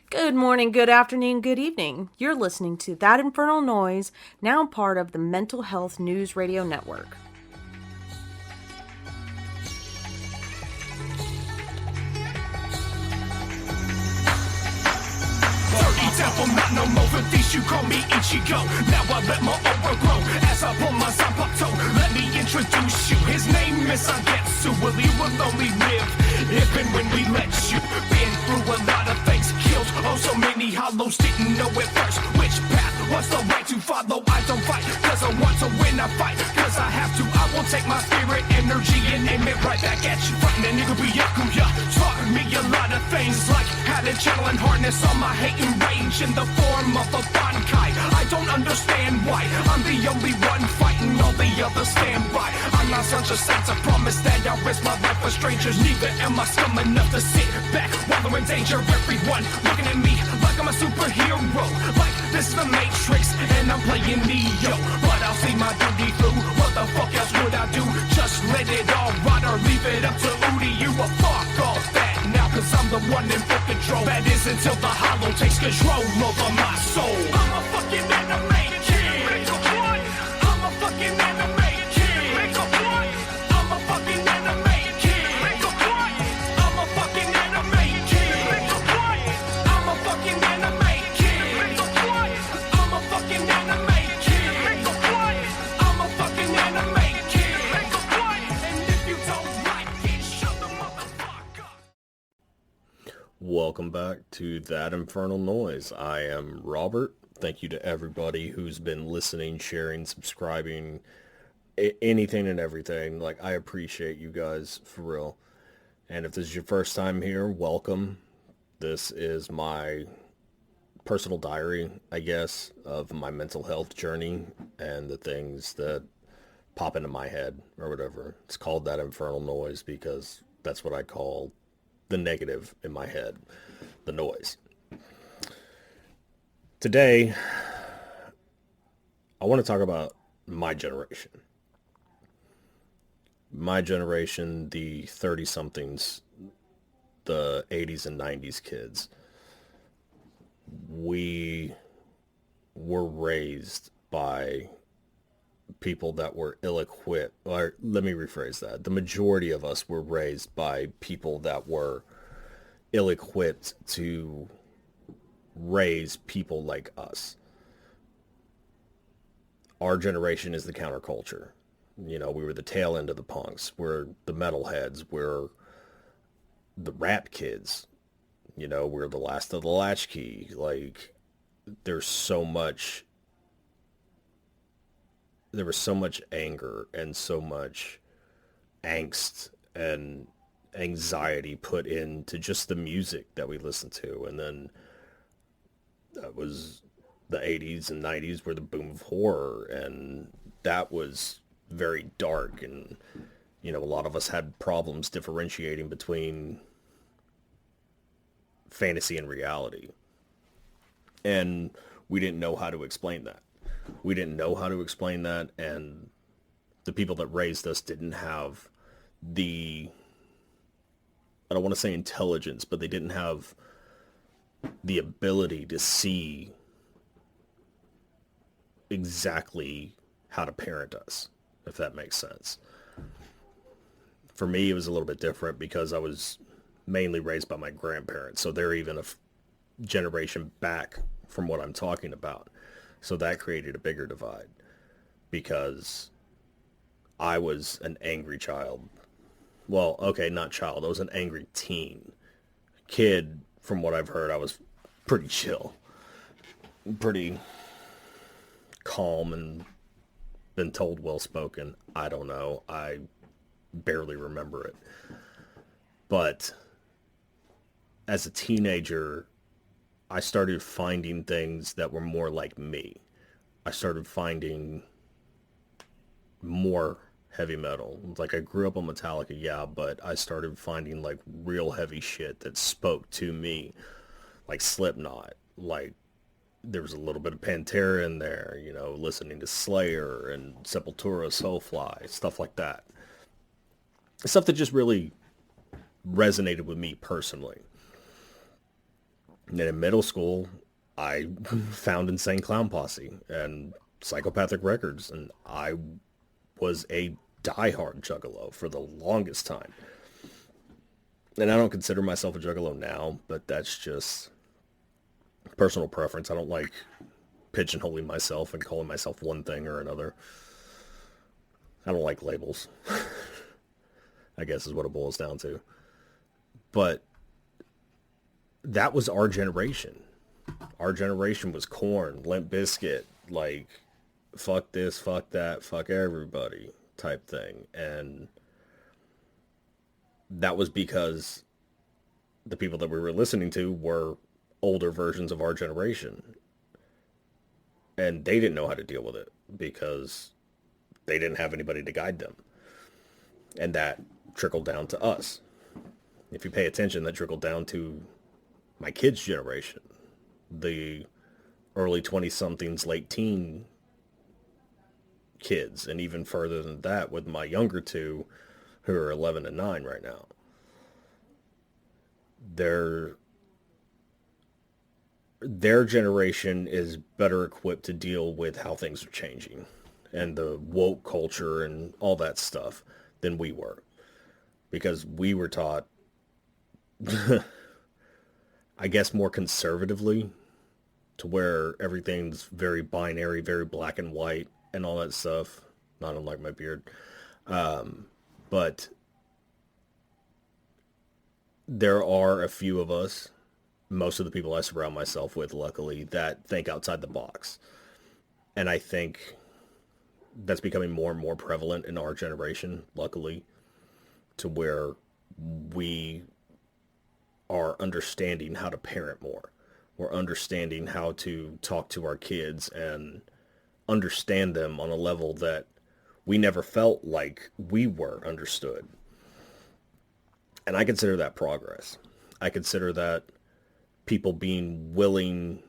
Good morning, good afternoon, good evening. You're listening to That Infernal Noise, now part of the Mental Health News Radio Network. Devil, not no more for these, you call me Ichigo. Now I let my aura grow as I pull my Zanpakuto. Let me introduce you, his name is Sangetsu. Well, he will only live if and when we let you. Been through a lot of things, killed oh so many hollows, didn't know at first which path was the right to follow. I don't fight, cause I want to win, I fight, cause I have to. I will take my spirit energy and aim it right back at you. Fighting a nigga be Yakuya, taught me a lot of things, like how to channel and harness all my hate and rage in the form of a bankai. I don't understand why I'm the only one fighting, all the others stand by. I'm not such a saint, I promise that I'll risk my life for strangers. Neither am I scum enough to sit back while they're in danger. Everyone looking at me like I'm a superhero, like this is the Matrix and I'm playing Neo. But I'll see my duty through, what the fuck else would I do? Just let it all rot or leave it up to Udi. You a fuck all that now, cause I'm the one in full control. That is until the hollow takes control over my soul. I'm a fucking anime kid. Make a what? I'm a fucking anime kid. Make a what? I'm a fucking anime kid. Make a what? I'm a fucking anime kid. Make a what? I'm a fucking anime kid. Make a what? I'm a fucking anime kid. Make a what? I'm a fucking anime kid. Make a what? And if you don't like it, shut the motherfucker up. Welcome back to That Infernal Noise. I am Robert. Thank you to everybody who's been listening, sharing, subscribing, anything and everything. Like, I appreciate you guys, for real. And if this is your first time here, welcome. This is my personal diary, I guess, of my mental health journey and the things that pop into my head or whatever. It's called That Infernal Noise because that's what I call the negative in my head, the noise. Today, I want to talk about my generation. My generation, the 30-somethings, the 80s and 90s kids. We were raised by people that were ill-equipped, or let me rephrase that. The majority of us were raised by people that were ill-equipped to raise people like us. Our generation is the counterculture. You know, we were the tail end of the punks. We're the metalheads. We're the rap kids. You know, we're the last of the latchkey. Like, there was so much anger and so much angst and anxiety put into just the music that we listened to. And then that was the 80s and 90s were the boom of horror, and that was very dark. And, you know, a lot of us had problems differentiating between fantasy and reality. And we didn't know how to explain that. And the people that raised us didn't have the, I don't want to say intelligence, but they didn't have the ability to see exactly how to parent us, if that makes sense. For me, it was a little bit different because I was mainly raised by my grandparents, so they're even a generation back from what I'm talking about. So that created a bigger divide because I was an angry child. Well, okay, not child. I was an angry teen. Kid, from what I've heard, I was pretty chill. Pretty calm and been told well-spoken. I don't know. I barely remember it. But as a teenager, I started finding things that were more like me. I started finding more heavy metal. Like, I grew up on Metallica, yeah, but I started finding like real heavy shit that spoke to me, like Slipknot. Like, there was a little bit of Pantera in there, you know, listening to Slayer and Sepultura, Soulfly, stuff like that. Stuff that just really resonated with me personally. And then in middle school, I found Insane Clown Posse and Psychopathic Records, and I was a diehard Juggalo for the longest time. And I don't consider myself a Juggalo now, but that's just personal preference. I don't like pigeonholing myself and calling myself one thing or another. I don't like labels, I guess is what it boils down to. But that was our generation. Our generation was Korn, Limp Bizkit, like, fuck this, fuck that, fuck everybody type thing. And that was because the people that we were listening to were older versions of our generation. And they didn't know how to deal with it because they didn't have anybody to guide them. And that trickled down to us. If you pay attention, that trickled down to my kids' generation, the early 20-somethings, late teen kids, and even further than that with my younger two who are 11 and 9 right now. Their generation is better equipped to deal with how things are changing and the woke culture and all that stuff than we were. Because we were taught, I guess, more conservatively, to where everything's very binary, very black and white and all that stuff. Not unlike my beard. But there are a few of us, most of the people I surround myself with, luckily, that think outside the box. And I think that's becoming more and more prevalent in our generation, luckily, to where we are understanding how to parent more. We're understanding how to talk to our kids and understand them on a level that we never felt like we were understood. And I consider that progress. I consider that people being willing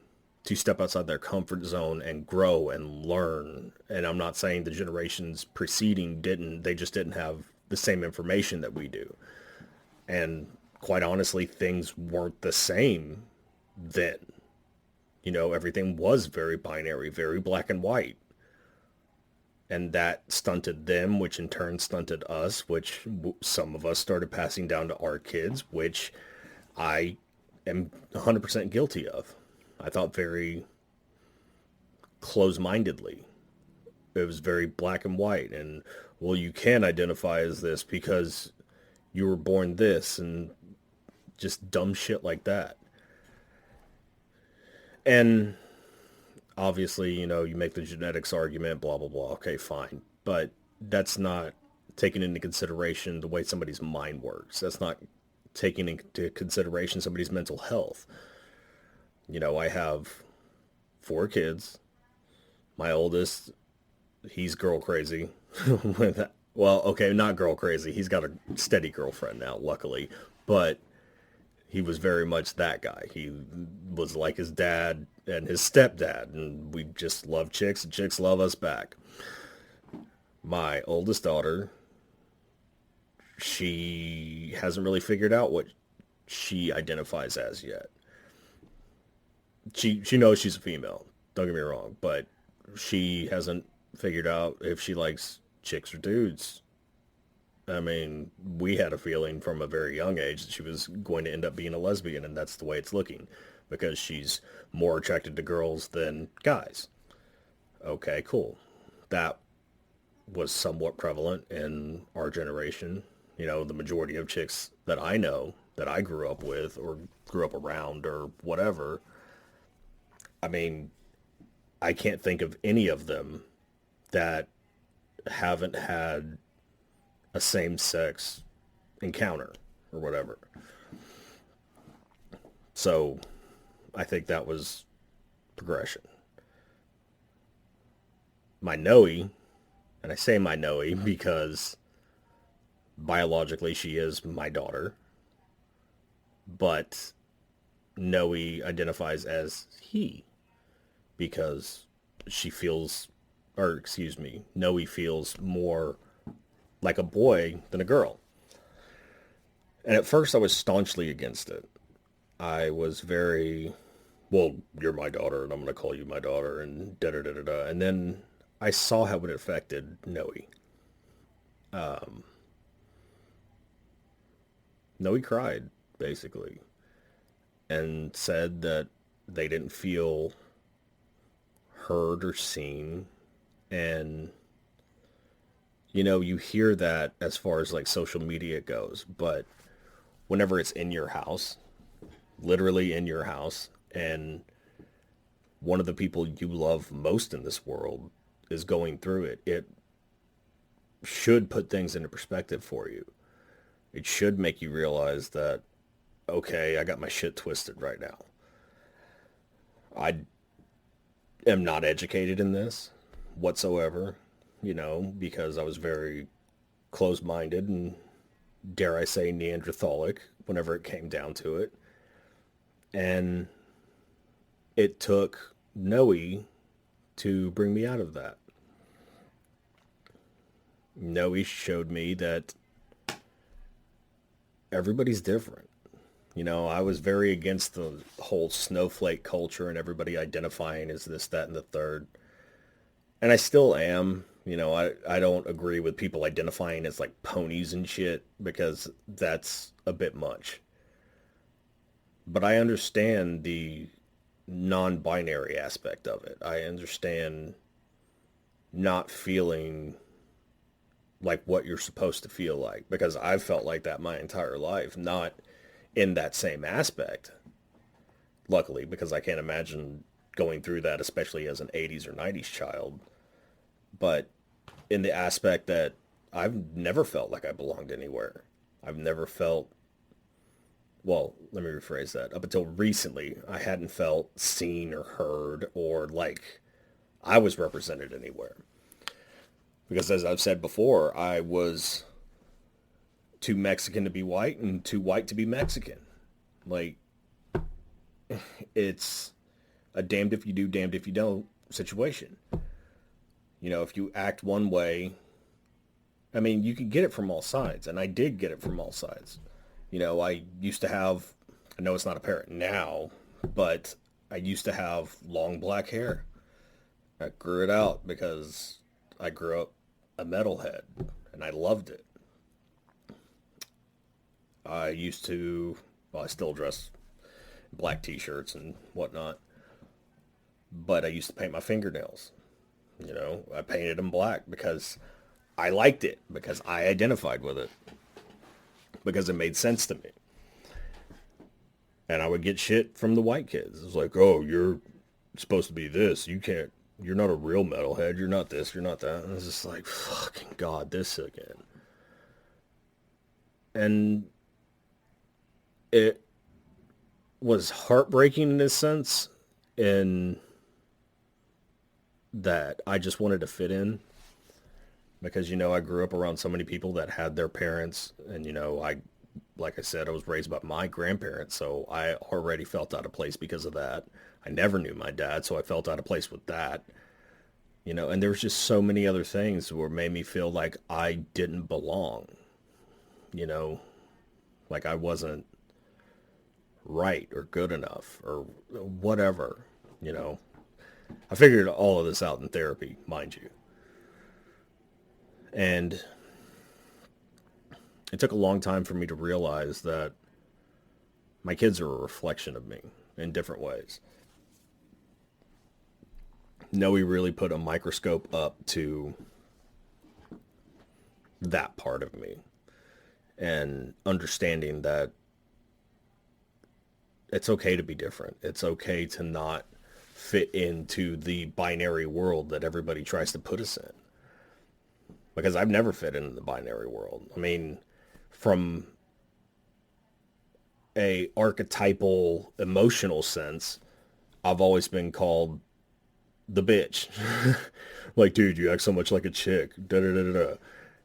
to step outside their comfort zone and grow and learn. And I'm not saying the generations preceding didn't, they just didn't have the same information that we do. And quite honestly, things weren't the same then. You know, everything was very binary, very black and white. And that stunted them, which in turn stunted us, which some of us started passing down to our kids, which I am 100% guilty of. I thought very close-mindedly. It was very black and white. And, well, you can identify as this because you were born this, and just dumb shit like that. And obviously, you know, you make the genetics argument, blah, blah, blah. Okay, fine. But that's not taking into consideration the way somebody's mind works. That's not taking into consideration somebody's mental health. You know, I have 4 kids. My oldest, he's girl crazy. Well, okay, not girl crazy. He's got a steady girlfriend now, luckily. But he was very much that guy. He was like his dad and his stepdad, and we just love chicks, and chicks love us back. My oldest daughter, she hasn't really figured out what she identifies as yet. She knows she's a female, don't get me wrong, but she hasn't figured out if she likes chicks or dudes. I mean, we had a feeling from a very young age that she was going to end up being a lesbian, and that's the way it's looking, because she's more attracted to girls than guys. Okay, cool. That was somewhat prevalent in our generation. You know, the majority of chicks that I know, that I grew up with, or grew up around, or whatever, I mean, I can't think of any of them that haven't had a same-sex encounter or whatever. So I think that was progression. My Noe, and I say my Noe because biologically she is my daughter, but Noe identifies as he because she feels, or excuse me, Noe feels more like a boy than a girl. And at first I was staunchly against it. I was very, well, you're my daughter and I'm going to call you my daughter and da da da da da. And then I saw how it affected Noe. Noe cried, basically, and said that they didn't feel heard or seen. And, you hear that as far as like social media goes, but whenever it's in your house, literally in your house, and one of the people you love most in this world is going through it, it should put things into perspective for you. It should make you realize that, okay, I got my shit twisted right now. I am not educated in this whatsoever, because I was very closed-minded and, dare I say, Neanderthalic whenever it came down to it. And it took Noe to bring me out of that. Noe showed me that everybody's different. I was very against the whole snowflake culture and everybody identifying as this, that, and the third. And I still am. I don't agree with people identifying as like ponies and shit because that's a bit much. But I understand the non-binary aspect of it. I understand not feeling like what you're supposed to feel like, because I've felt like that my entire life, not in that same aspect, luckily, because I can't imagine going through that, especially as an 80s or 90s child, but in the aspect that I've never felt like I belonged anywhere. I've never felt, well, let me rephrase that. Up until recently, I hadn't felt seen or heard or like I was represented anywhere. Because as I've said before, I was too Mexican to be white and too white to be Mexican. Like, it's a damned if you do, damned if you don't situation. If you act one way, I mean, you can get it from all sides, and I did get it from all sides. I used to have, I know it's not apparent now, but I used to have long black hair. I grew it out because I grew up a metalhead, and I loved it. I used to, well, I still dress in black t-shirts and whatnot, but I used to paint my fingernails. I painted them black because I liked it, because I identified with it, because it made sense to me. And I would get shit from the white kids. It was like, oh, you're supposed to be this. You're not a real metalhead. You're not this. You're not that. And it's just like, fucking God, this again. And it was heartbreaking in a sense, in that I just wanted to fit in. Because, I grew up around so many people that had their parents. And, like I said, I was raised by my grandparents. So I already felt out of place because of that. I never knew my dad, so I felt out of place with that. And there was just so many other things where made me feel like I didn't belong. Like I wasn't right or good enough or whatever. I figured all of this out in therapy, mind you. And it took a long time for me to realize that my kids are a reflection of me in different ways. Noe really put a microscope up to that part of me, and understanding that it's okay to be different. It's okay to not fit into the binary world that everybody tries to put us in. Because I've never fit into the binary world. I mean, from a archetypal emotional sense, I've always been called the bitch. Like, dude, you act so much like a chick. Da da da da.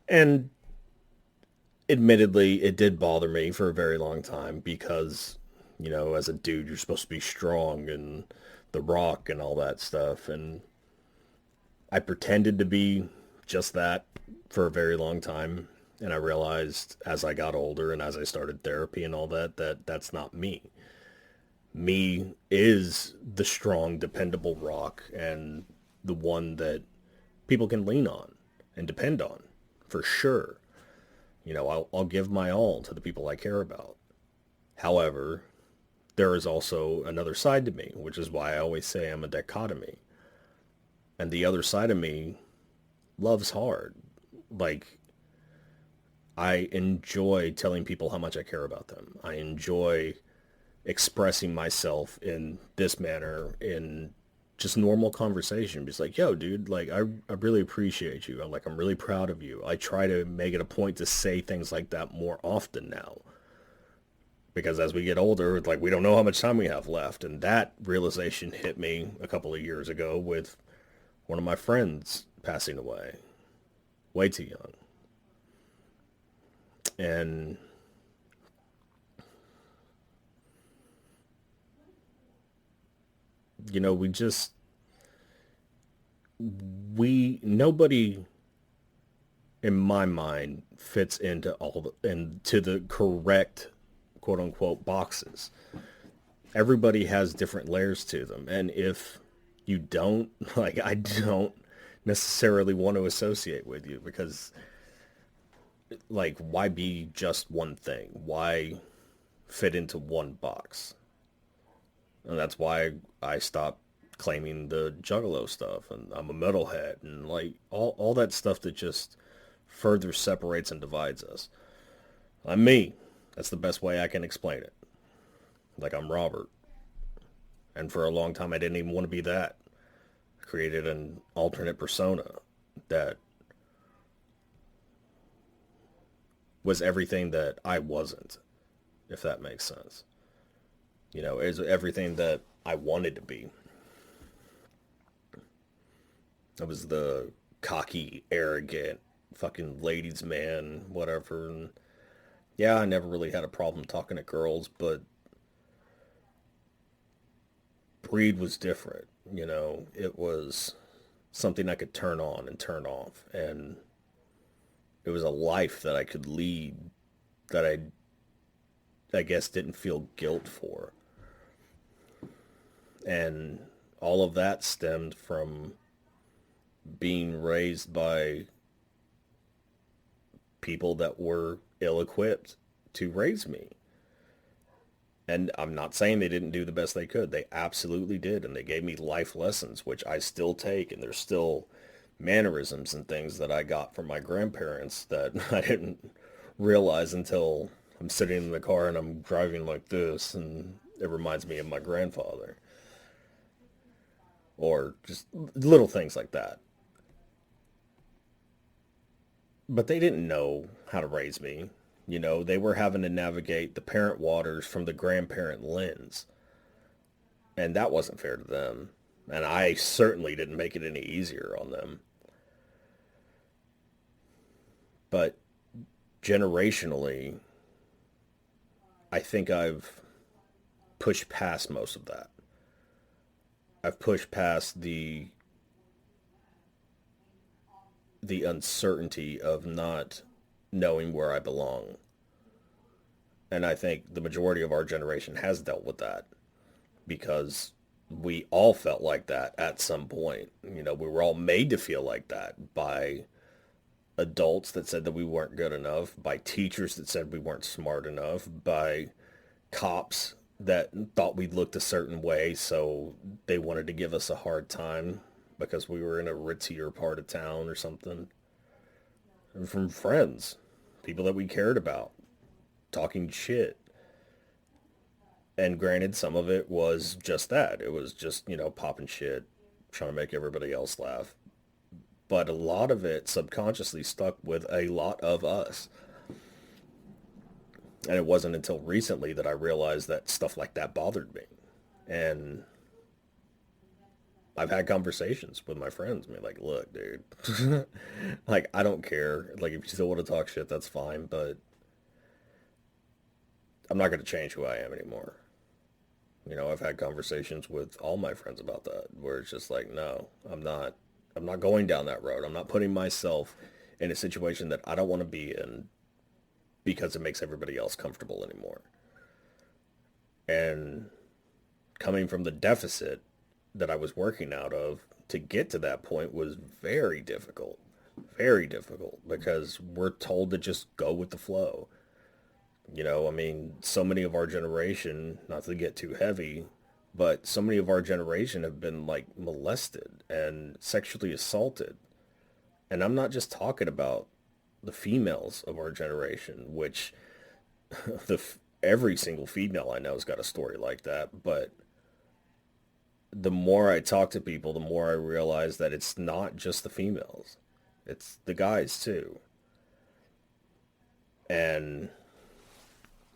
And admittedly, it did bother me for a very long time because, as a dude, you're supposed to be strong and the Rock and all that stuff. And I pretended to be just that for a very long time. And I realized as I got older and as I started therapy and all that, that that's not me. me is the strong, dependable rock and the one that people can lean on and depend on, for sure. I'll give my all to the people I care about. However, there is also another side to me, which is why I always say I'm a dichotomy. And the other side of me loves hard. Like, I enjoy telling people how much I care about them. I enjoy expressing myself in this manner in just normal conversation. Just like, yo, dude, like, I really appreciate you. I'm really proud of you. I try to make it a point to say things like that more often now. Because as we get older, like, we don't know how much time we have left. And that realization hit me a couple of years ago with one of my friends passing away. Way too young. And nobody in my mind fits into the correct quote unquote boxes. Everybody has different layers to them. And if you don't, like, I don't necessarily want to associate with you, because, like, why be just one thing? Why fit into one box? And that's why I stopped claiming the Juggalo stuff, and I'm a metalhead, and, like, all that stuff that just further separates and divides us. I'm me. That's the best way I can explain it. Like, I'm Robert. And for a long time, I didn't even want to be that. I created an alternate persona that was everything that I wasn't, if that makes sense. Is everything that I wanted to be. I was the cocky, arrogant, fucking ladies' man, whatever. And yeah, I never really had a problem talking to girls, but Breed was different. It was something I could turn on and turn off. And it was a life that I could lead that I guess didn't feel guilt for. And all of that stemmed from being raised by people that were ill-equipped to raise me. And I'm not saying they didn't do the best they could. They absolutely did. And they gave me life lessons, which I still take. And there's still mannerisms and things that I got from my grandparents that I didn't realize until I'm sitting in the car and I'm driving like this, and it reminds me of my grandfather. Or just little things like that. But they didn't know how to raise me. They were having to navigate the parent waters from the grandparent lens. And that wasn't fair to them. And I certainly didn't make it any easier on them. But generationally, I think I've pushed past most of that. I've pushed past the uncertainty of not knowing where I belong. And I think the majority of our generation has dealt with that, because we all felt like that at some point. We were all made to feel like that by adults that said that we weren't good enough, by teachers that said we weren't smart enough, by cops that thought we looked a certain way, so they wanted to give us a hard time because we were in a ritzier part of town or something. And from friends, people that we cared about, talking shit. And granted, some of it was just that. It was just, popping shit, trying to make everybody else laugh. But a lot of it subconsciously stuck with a lot of us. And it wasn't until recently that I realized that stuff like that bothered me. And I've had conversations with my friends. I mean, like, look, dude, like, I don't care. Like, if you still want to talk shit, that's fine. But I'm not going to change who I am anymore. I've had conversations with all my friends about that, where it's just like, no, I'm not going down that road. I'm not putting myself in a situation that I don't want to be in because it makes everybody else comfortable anymore. And coming from the deficit that I was working out of to get to that point was very difficult. Very difficult because we're told to just go with the flow. You know, I mean, so many of our generation, not to get too heavy, but so many of our generation have been like molested and sexually assaulted. And I'm not just talking about the females of our generation, which every single female I know has got a story like that. But the more I talk to people, the more I realize that it's not just the females. It's the guys too. And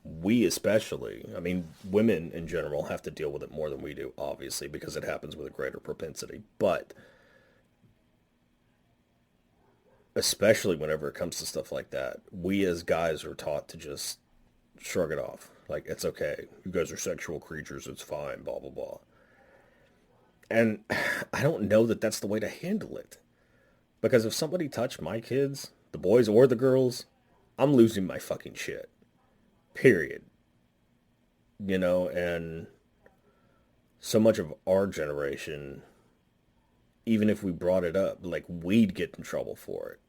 we especially, I mean, women in general have to deal with it more than we do, obviously, because it happens with a greater propensity. But especially whenever it comes to stuff like that, we as guys are taught to just shrug it off. Like, it's okay. You guys are sexual creatures. It's fine, blah, blah, blah. And I don't know that that's the way to handle it. Because if somebody touched my kids, the boys or the girls, I'm losing my fucking shit. Period. You know, and so much of our generation, even if we brought it up, like, we'd get in trouble for it.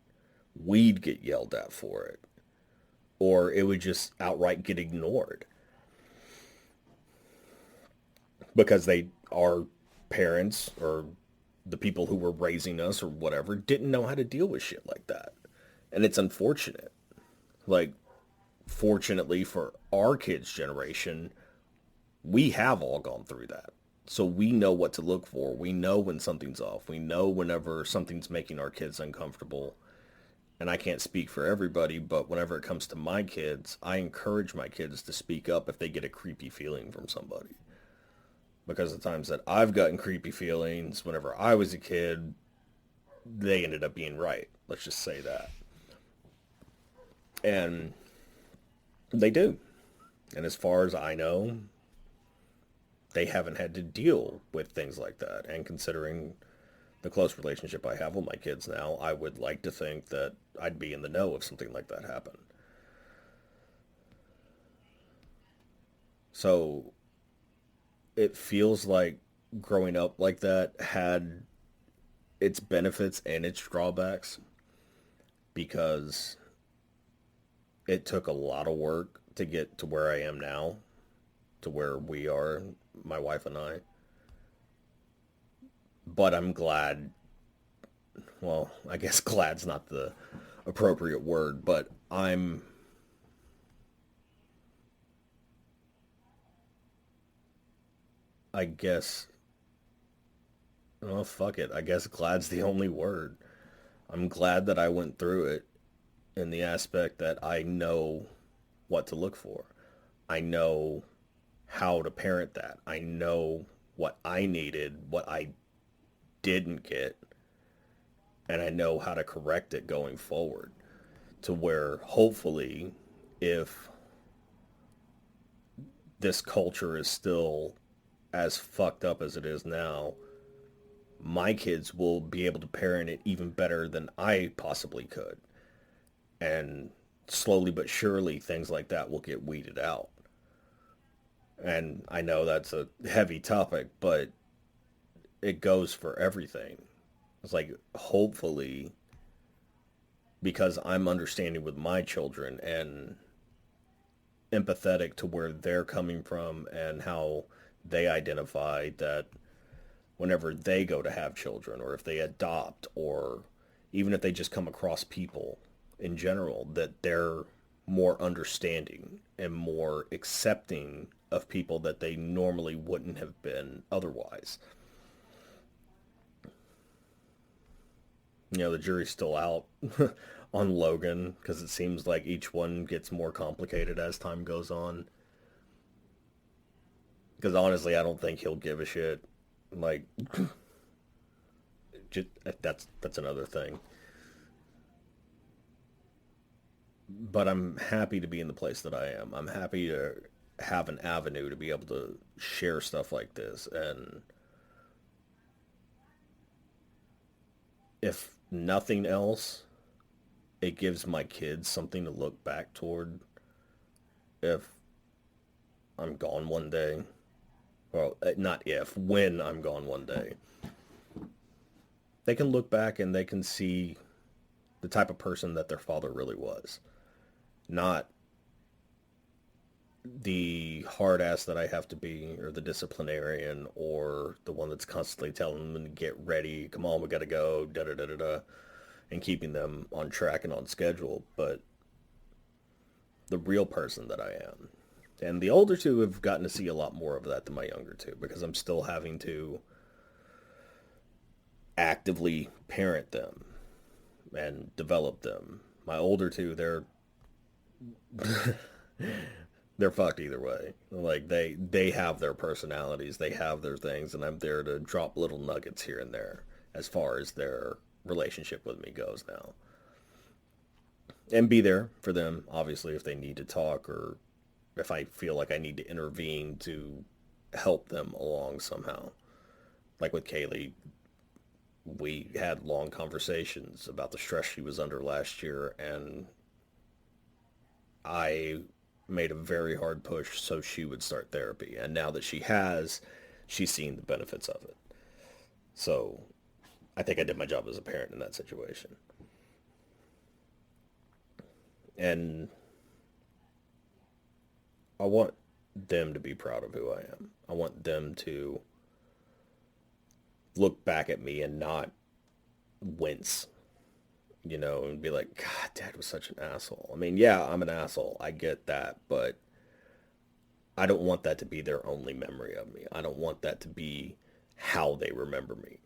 We'd get yelled at for it. Or it would just outright get ignored. Because our parents or the people who were raising us or whatever didn't know how to deal with shit like that. And it's unfortunate. Like, fortunately for our kids' generation, we have all gone through that. So we know what to look for. We know when something's off. We know whenever something's making our kids uncomfortable. And I can't speak for everybody, but whenever it comes to my kids, I encourage my kids to speak up if they get a creepy feeling from somebody. Because the times that I've gotten creepy feelings whenever I was a kid, they ended up being right. Let's just say that. And they do. And as far as I know, they haven't had to deal with things like that. And considering the close relationship I have with my kids now, I would like to think that I'd be in the know if something like that happened. So it feels like growing up like that had its benefits and its drawbacks, because it took a lot of work to get to where I am now, to where we are, my wife and I. But I'm glad, well, I guess glad's not the appropriate word, but I guess, oh, fuck it. I guess glad's the only word. I'm glad that I went through it in the aspect that I know what to look for. I know how to parent that. I know what I needed, what I didn't get, and I know how to correct it going forward, to where hopefully if this culture is still as fucked up as it is now, my kids will be able to parent it even better than I possibly could. And slowly but surely things like that will get weeded out. And I know that's a heavy topic, but it goes for everything. It's like, hopefully, because I'm understanding with my children and empathetic to where they're coming from and how they identify, that whenever they go to have children, or if they adopt, or even if they just come across people in general, that they're more understanding and more accepting of people that they normally wouldn't have been otherwise. You know, the jury's still out on Logan, because it seems like each one gets more complicated as time goes on. Because honestly, I don't think he'll give a shit. Like, just, that's another thing. But I'm happy to be in the place that I am. I'm happy to have an avenue to be able to share stuff like this. And if nothing else, it gives my kids something to look back toward if I'm gone one day. well, not if, when I'm gone one day, they can look back and they can see the type of person that their father really was. Not the hard ass that I have to be, or the disciplinarian, or the one that's constantly telling them to get ready, come on, we gotta go, da da da da da, and keeping them on track and on schedule, but the real person that I am. And the older two have gotten to see a lot more of that than my younger two, because I'm still having to actively parent them and develop them. My older two, they're fucked either way. Like they have their personalities, they have their things, and I'm there to drop little nuggets here and there as far as their relationship with me goes now. And be there for them, obviously, if they need to talk or if I feel like I need to intervene to help them along somehow. Like with Kaylee, we had long conversations about the stress she was under last year, and I made a very hard push so she would start therapy. And now that she has, she's seen the benefits of it. So I think I did my job as a parent in that situation. And I want them to be proud of who I am. I want them to look back at me and not wince, and be like, God, Dad was such an asshole. I mean, yeah, I'm an asshole. I get that, but I don't want that to be their only memory of me. I don't want that to be how they remember me.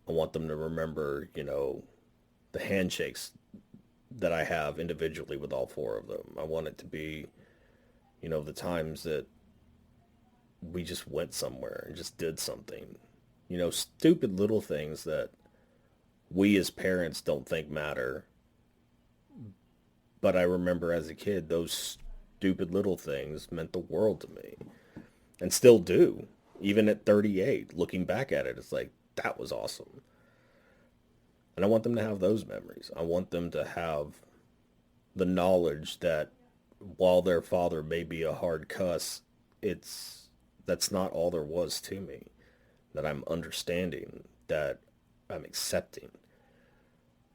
I want them to remember, the handshakes that I have individually with all four of them. I want it to be, the times that we just went somewhere and just did something. Stupid little things that we as parents don't think matter. But I remember as a kid, those stupid little things meant the world to me. And still do. Even at 38, looking back at it, it's like, that was awesome. And I want them to have those memories. I want them to have the knowledge that while their father may be a hard cuss, that's not all there was to me. That I'm understanding, that I'm accepting,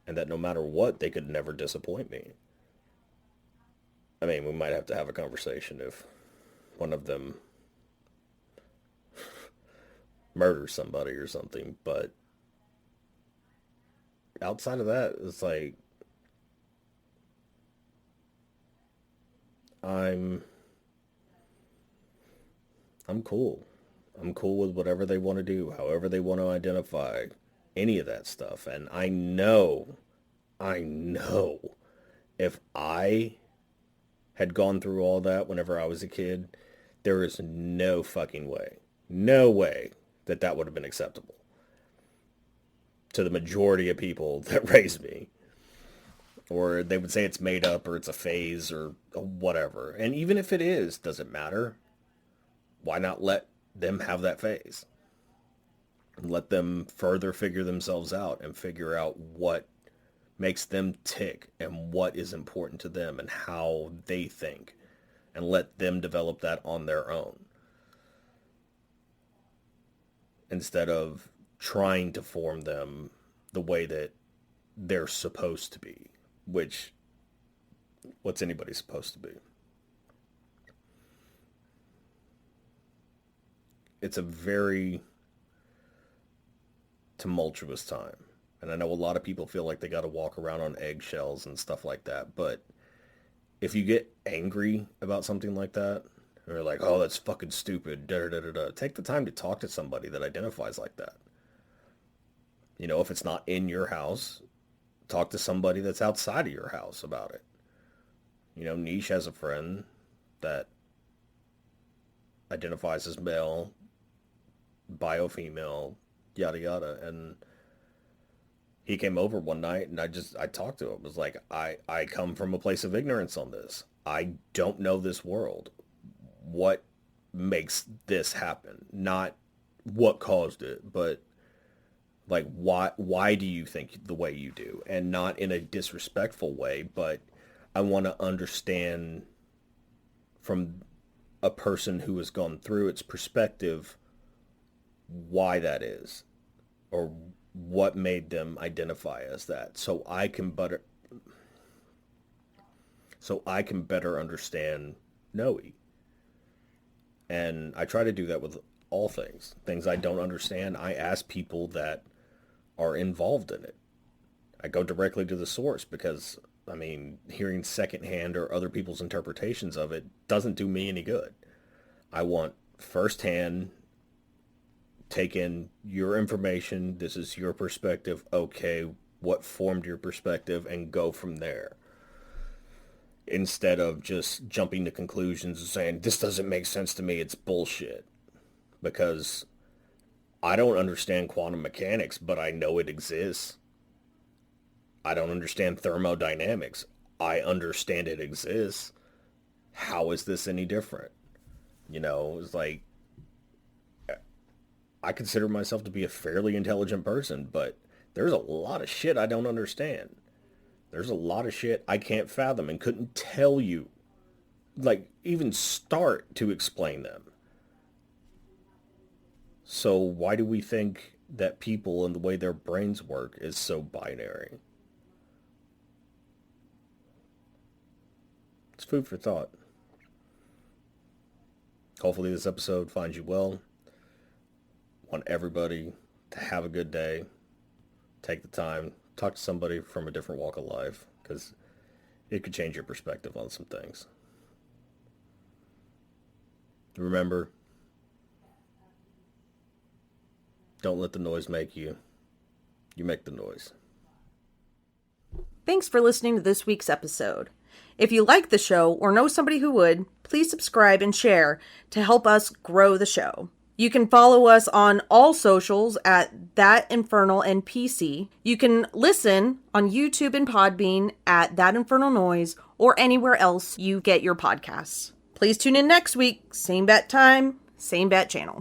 and that no matter what, they could never disappoint me. I mean, we might have to have a conversation if one of them murders somebody or something, but outside of that, it's like, I'm cool. I'm cool with whatever they want to do, however they want to identify, any of that stuff. And I know, if I had gone through all that whenever I was a kid, there is no fucking way, no way that would have been acceptable to the majority of people that raised me. Or they would say it's made up, or it's a phase, or whatever. And even if it is, does it matter? Why not let them have that phase? And let them further figure themselves out and figure out what makes them tick and what is important to them and how they think. And let them develop that on their own. Instead of trying to form them the way that they're supposed to be. Which, what's anybody supposed to be? It's a very tumultuous time. And I know a lot of people feel like they got to walk around on eggshells and stuff like that. But if you get angry about something like that, or like, oh, that's fucking stupid, take the time to talk to somebody that identifies like that. If it's not in your house, talk to somebody that's outside of your house about it. Niche has a friend that identifies as male, bio-female, yada yada, and he came over one night and I talked to him. It was like, I come from a place of ignorance on this. I don't know this world. What makes this happen? Not what caused it, but like, why do you think the way you do? And not in a disrespectful way, but I want to understand from a person who has gone through its perspective why that is, or what made them identify as that, so I can better understand Noe. And I try to do that with all things I don't understand. I ask people that are involved in it. I go directly to the source, because I mean, hearing secondhand or other people's interpretations of it doesn't do me any good. I want firsthand, take in your information. This is your perspective. Okay, what formed your perspective, and go from there. Instead of just jumping to conclusions and saying, this doesn't make sense to me, it's bullshit. Because I don't understand quantum mechanics, but I know it exists. I don't understand thermodynamics. I understand it exists. How is this any different? You know, it's like, I consider myself to be a fairly intelligent person, but there's a lot of shit I don't understand. There's a lot of shit I can't fathom and couldn't tell you, like, even start to explain them. So why do we think that people and the way their brains work is so binary? It's food for thought. Hopefully this episode finds you well. Want everybody to have a good day. Take the time. Talk to somebody from a different walk of life, because it could change your perspective on some things. Remember, don't let the noise make you. You make the noise. Thanks for listening to this week's episode. If you like the show or know somebody who would, please subscribe and share to help us grow the show. You can follow us on all socials at thatinfernalnpc. You can listen on YouTube and Podbean at That Infernal Noise, or anywhere else you get your podcasts. Please tune in next week. Same bat time, same bat channel.